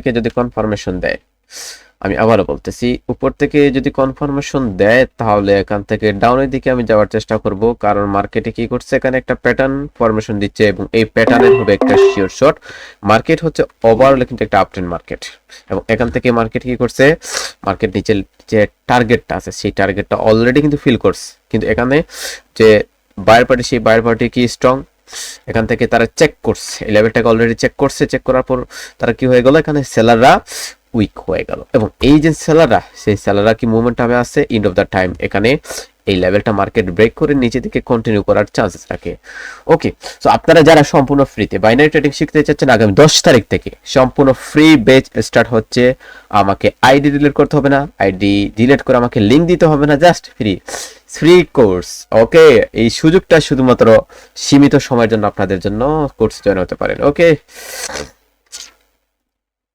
থেকে যদি কনফার্মেশন দেয়, আমি আবারও বলতেছি, উপর থেকে যদি কনফার্মেশন দেয় তাহলে এখান থেকে ডাউনের দিকে আমি যাওয়ার চেষ্টা করব, কারণ মার্কেটে কি করছে, এখানে একটা প্যাটার্ন ফরমেশন দিচ্ছে এবং এই প্যাটার্নের হবে একটা শিওর শট। মার্কেট হচ্ছে ওভারঅল কিন্তু একটা আপট্রেন্ড মার্কেট, এবং এখান থেকে মার্কেট কি করছে, মার্কেট নিচের যে টার্গেটটা আছে সেই টার্গেটটা অলরেডি কিন্তু ফিল করছে, কিন্তু এখানে যে বায়ার পার্টি, সেই বায়ার পার্টি কি স্ট্রং, এখান থেকে তারা চেক করছে, এই লেভেলটাকে অলরেডি চেক করছে, চেক করার পর তারা কি হয়ে গেল, এখানে সেলাররা উইক হয়ে গেল, এবং এই যে সেলাররা, সেই সেলাররা কি মুভমেন্টামে আছে, এন্ড অফ দ্য টাইম এখানে এই লেভেলটা মার্কেট ব্রেক করে নিচে দিকে কন্টিনিউ করার চান্সেস রাখে। ওকে, সো আপনারা যারা সম্পূর্ণ ফ্রিতে বাইনারি ট্রেডিং শিখতে চাচ্ছেন, আগামী 10 তারিখ থেকে সম্পূর্ণ ফ্রি বেচ স্টার্ট হচ্ছে। আমাকে আইডি ডিলিট করতে হবে না, আইডি ডিলিট করে আমাকে লিংক দিতে হবে না, জাস্ট ফ্রি কোর্স। ওকে, এই সুযোগটা শুধুমাত্র সীমিত সময়ের জন্য আপনাদের জন্য কোর্স জয়েন হতে পারেন। ওকে।